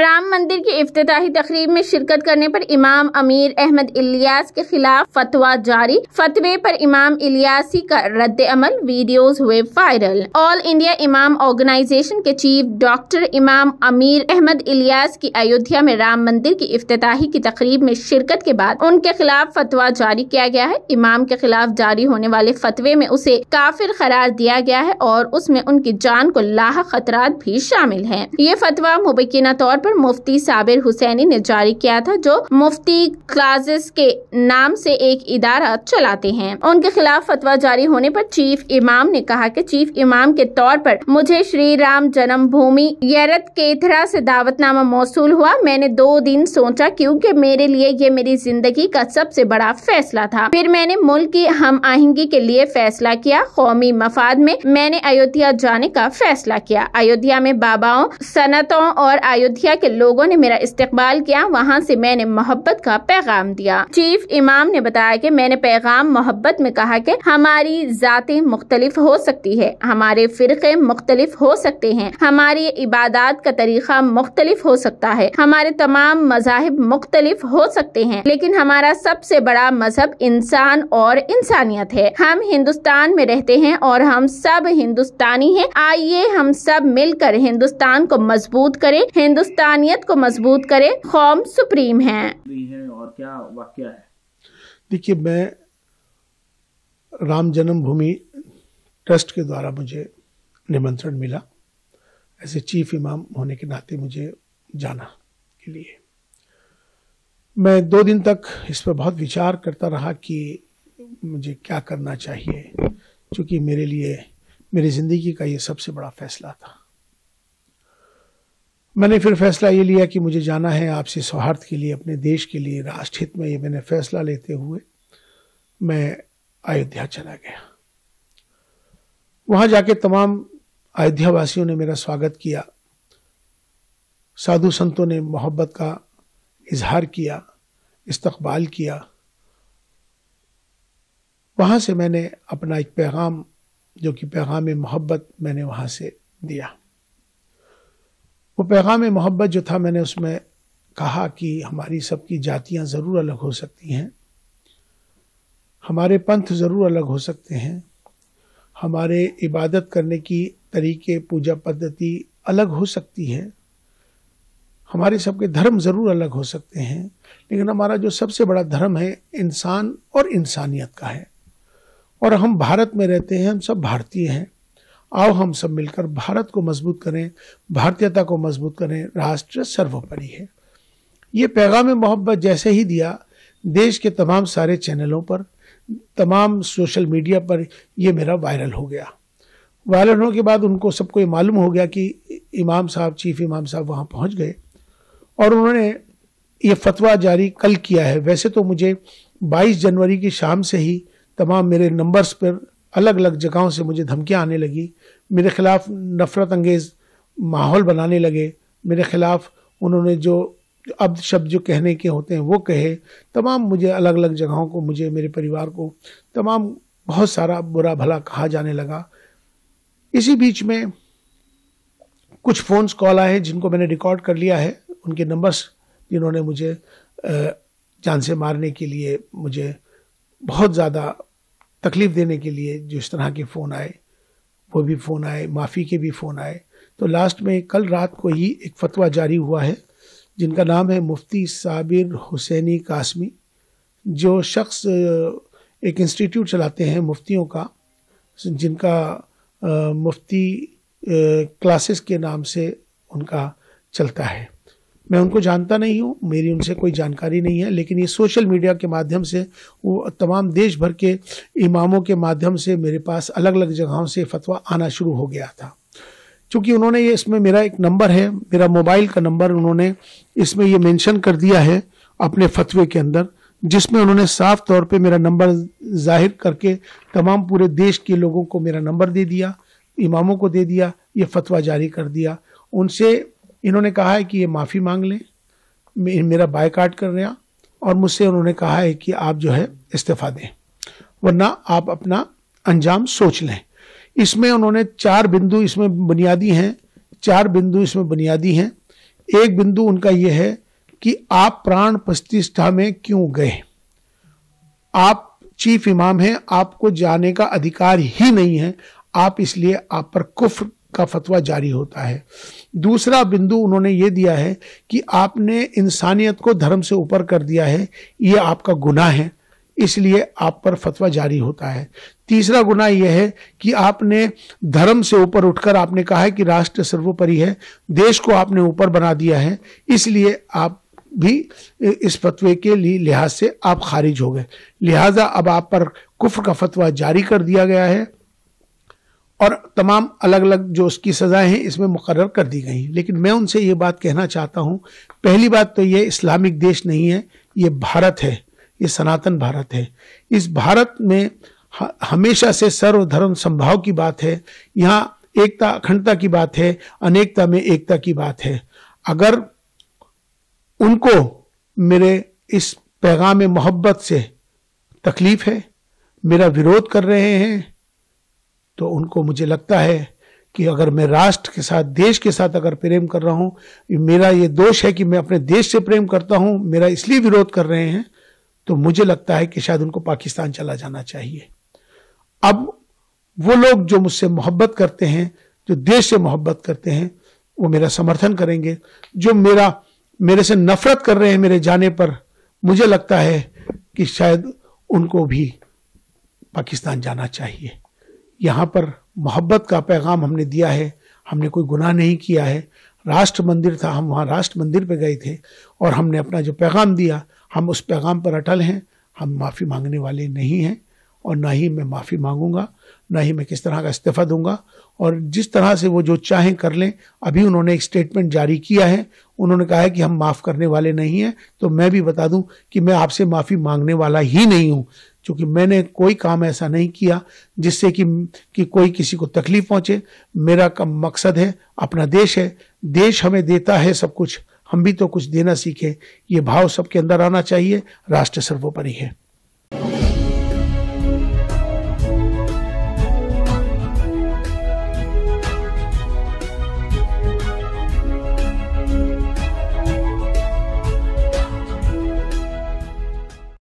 राम मंदिर की इफ्तिताही तकरीब में शिरकत करने पर इमाम अमीर अहमद इलियास के खिलाफ फतवा जारी। फतवे पर इमाम इलियासी का रद्द अमल, वीडियोज हुए वायरल। ऑल इंडिया इमाम ऑर्गेनाइजेशन के चीफ डॉक्टर इमाम अमीर अहमद इलियास की अयोध्या में राम मंदिर की इफ्तिताही की तकरीब में शिरकत के बाद उनके खिलाफ फतवा जारी किया गया है। इमाम के खिलाफ जारी होने वाले फतवे में उसे काफिर करार दिया गया है और उसमें उनकी जान को लाहक खतरात भी शामिल है। ये फतवा मुबैना तौर पर मुफ्ती साबिर हुसैनी ने जारी किया था, जो मुफ्ती क्लासेस के नाम से एक इदारा चलाते हैं। उनके खिलाफ फतवा जारी होने पर चीफ इमाम ने कहा कि चीफ इमाम के तौर पर मुझे श्री राम जन्मभूमि यरत केथरा से दावतनामा मौसूल हुआ। मैंने 2 दिन सोचा क्योंकि मेरे लिए ये मेरी जिंदगी का सबसे बड़ा फैसला था। फिर मैंने मुल्क की हम आहंगी के लिए फैसला किया। कौमी मफाद में मैंने अयोध्या जाने का फैसला किया। अयोध्या में बाबाओं, सनतों और अयोध्या के लोगों ने मेरा इस्तकबाल किया। वहाँ से मैंने मोहब्बत का पैगाम दिया। चीफ इमाम ने बताया कि मैंने पैगाम मोहब्बत में कहा कि हमारी जातें मुख्तलिफ हो सकती है, हमारे फिरके मुख्तलिफ हो सकते हैं, हमारी इबादत का तरीका मुख्तलिफ हो सकता है, हमारे तमाम मज़ाहिब मुख्तलिफ हो सकते हैं, लेकिन हमारा सबसे बड़ा मजहब इंसान और इंसानियत है। हम हिंदुस्तान में रहते हैं और हम सब हिंदुस्तानी हैं। आइए हम सब मिलकर हिंदुस्तान को मजबूत करें, हिंदुस्तानियत को मजबूत करे। कौम सुप्रीम है। और क्या वाकया है? देखिए, मैं राम जन्मभूमि ट्रस्ट के द्वारा मुझे निमंत्रण मिला, ऐसे चीफ इमाम होने के नाते मुझे जाना के लिए। मैं 2 दिन तक इस पर बहुत विचार करता रहा कि मुझे क्या करना चाहिए, क्योंकि मेरे लिए मेरी ज़िंदगी का ये सबसे बड़ा फैसला था। मैंने फिर फैसला ये लिया कि मुझे जाना है आपसी सौहार्द के लिए, अपने देश के लिए, राष्ट्र हित में। ये मैंने फैसला लेते हुए मैं अयोध्या चला गया। वहाँ जाके तमाम अयोध्या वासियों ने मेरा स्वागत किया, साधु संतों ने मोहब्बत का इजहार किया, इस्तकबाल किया। वहाँ से मैंने अपना एक पैगाम, जो कि पैगाम मोहब्बत, मैंने वहाँ से दिया। वो पैगाम मोहब्बत जो था, मैंने उसमें कहा कि हमारी सबकी जातियां ज़रूर अलग हो सकती हैं, हमारे पंथ ज़रूर अलग हो सकते हैं, हमारे इबादत करने की तरीके, पूजा पद्धति अलग हो सकती है, हमारे सबके धर्म ज़रूर अलग हो सकते हैं, लेकिन हमारा जो सबसे बड़ा धर्म है इंसान और इंसानियत का है। और हम भारत में रहते हैं, हम सब भारतीय हैं। आओ हम सब मिलकर भारत को मजबूत करें, भारतीयता को मजबूत करें, राष्ट्र सर्वोपरि है। ये पैगाम मोहब्बत जैसे ही दिया, देश के तमाम सारे चैनलों पर, तमाम सोशल मीडिया पर ये मेरा वायरल हो गया। वायरल होने के बाद उनको सबको ये मालूम हो गया कि इमाम साहब, चीफ इमाम साहब वहाँ पहुँच गए और उन्होंने ये फतवा जारी कल किया है। वैसे तो मुझे 22 जनवरी की शाम से ही तमाम मेरे नंबर्स पर अलग अलग जगहों से मुझे धमकियां आने लगी, मेरे खिलाफ नफरत अंगेज माहौल बनाने लगे, मेरे खिलाफ उन्होंने जो अब्द शब्द जो कहने के होते हैं वो कहे। तमाम मुझे अलग अलग जगहों को, मुझे, मेरे परिवार को तमाम बहुत सारा बुरा भला कहा जाने लगा। इसी बीच में कुछ फ़ोन्स कॉल आए जिनको मैंने रिकॉर्ड कर लिया है, उनके नंबर्स, जिन्होंने मुझे जान से मारने के लिए, मुझे बहुत ज़्यादा तकलीफ देने के लिए जो इस तरह के फ़ोन आए, वो भी फ़ोन आए, माफ़ी के भी फ़ोन आए। तो लास्ट में कल रात को ही एक फतवा जारी हुआ है, जिनका नाम है मुफ्ती साबिर हुसैनी कासमी, जो शख्स एक इंस्टीट्यूट चलाते हैं मुफ्तियों का, जिनका मुफ्ती क्लासेस के नाम से उनका चलता है। मैं उनको जानता नहीं हूँ, मेरी उनसे कोई जानकारी नहीं है, लेकिन ये सोशल मीडिया के माध्यम से, वो तमाम देश भर के इमामों के माध्यम से मेरे पास अलग अलग जगहों से फतवा आना शुरू हो गया था। चूँकि उन्होंने ये, इसमें मेरा एक नंबर है, मेरा मोबाइल का नंबर उन्होंने इसमें ये मेंशन कर दिया है अपने फतवे के अंदर, जिसमें उन्होंने साफ तौर पे मेरा नंबर जाहिर करके तमाम पूरे देश के लोगों को मेरा नंबर दे दिया, इमामों को दे दिया, ये फतवा जारी कर दिया। उनसे इन्होंने कहा है कि ये माफ़ी मांग लें, मेरा बायकाट कर रहे हैं, और मुझसे उन्होंने कहा है कि आप जो है इस्तीफ़ा दें, वरना आप अपना अंजाम सोच लें। इसमें उन्होंने 4 बिंदु इसमें बुनियादी हैं, 4 बिंदु इसमें बुनियादी हैं। एक बिंदु उनका यह है कि आप प्राण प्रतिष्ठा में क्यों गए? आप चीफ इमाम हैं, आपको जाने का अधिकार ही नहीं है, आप इसलिए आप पर कुफ्र का फतवा जारी होता है। दूसरा बिंदु उन्होंने ये दिया है कि आपने इंसानियत को धर्म से ऊपर कर दिया है, ये आपका गुनाह है, इसलिए आप पर फतवा जारी होता है। तीसरा गुनाह यह है कि आपने धर्म से ऊपर उठकर आपने कहा है कि राष्ट्र सर्वोपरि है, देश को आपने ऊपर बना दिया है, इसलिए आप भी इस फतवे के लिहाज से आप खारिज हो गए। लिहाजा अब आप पर कुफ्र का फतवा जारी कर दिया गया है और तमाम अलग अलग जो उसकी सजाएं हैं इसमें मुकर्रर कर दी गई। लेकिन मैं उनसे ये बात कहना चाहता हूं, पहली बात तो ये इस्लामिक देश नहीं है, ये भारत है, ये सनातन भारत है। इस भारत में हमेशा से सर्वधर्म संभाव की बात है, यहाँ एकता अखंडता की बात है, अनेकता में एकता की बात है। अगर उनको मेरे इस पैगाम मोहब्बत से तकलीफ है, मेरा विरोध कर रहे हैं, तो उनको मुझे लगता है कि अगर मैं राष्ट्र के साथ, देश के साथ अगर प्रेम कर रहा हूं, मेरा ये दोष है कि मैं अपने देश से प्रेम करता हूं, मेरा इसलिए विरोध कर रहे हैं, तो मुझे लगता है कि शायद उनको पाकिस्तान चला जाना चाहिए। अब वो लोग जो मुझसे मोहब्बत करते हैं, जो देश से मोहब्बत करते हैं, वो मेरा समर्थन करेंगे। जो मेरे से नफरत कर रहे हैं मेरे जाने पर, मुझे लगता है कि शायद उनको भी पाकिस्तान जाना चाहिए। यहाँ पर मोहब्बत का पैगाम हमने दिया है, हमने कोई गुनाह नहीं किया है। राष्ट्र मंदिर था, हम वहाँ राष्ट्र मंदिर पे गए थे और हमने अपना जो पैगाम दिया, हम उस पैगाम पर अटल हैं। हम माफ़ी मांगने वाले नहीं हैं और ना ही मैं माफ़ी मांगूंगा, ना ही मैं किस तरह का इस्तीफ़ा दूंगा। और जिस तरह से वो जो चाहें कर लें। अभी उन्होंने एक स्टेटमेंट जारी किया है, उन्होंने कहा है कि हम माफ़ करने वाले नहीं हैं। तो मैं भी बता दूं कि मैं आपसे माफ़ी मांगने वाला ही नहीं हूं, क्योंकि मैंने कोई काम ऐसा नहीं किया जिससे कि कोई किसी को तकलीफ पहुंचे। मेरा मकसद है, अपना देश है, देश हमें देता है सब कुछ, हम भी तो कुछ देना सीखें। ये भाव सबके अंदर आना चाहिए। राष्ट्र सर्वोपरि है।